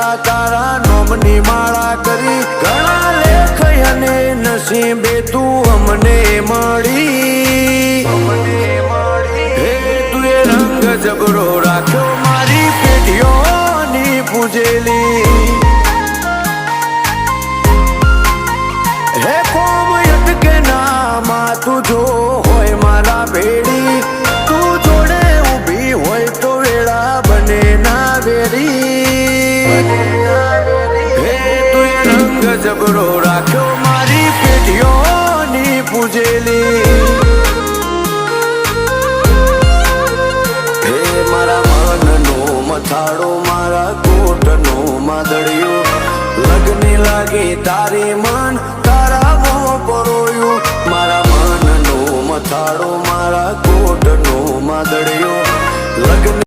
વેળા તારા નોમની માળા કરી ઘણા લેખ અને નસીબે તું અમને મળી હે તું એ રંગ જબરો રાખ્યો મારી પેઢીઓની પૂજેલી હે કોમયત કે નામાં તું જો હોય મારા ભેડી તું જોડે ઊભી હોય તો વેળા બને ના વેરી હે તું એ રંગ જબરો રાખ્યો મારી પેઢીઓની પૂજેલી હે મારા મનનો મથાળો મારા કોટનો માદળિયો લગને લાગે તારે મન તારા મોં પરોયું મારા મનનો મથાળો મારા કોટનો માદળિયો લગને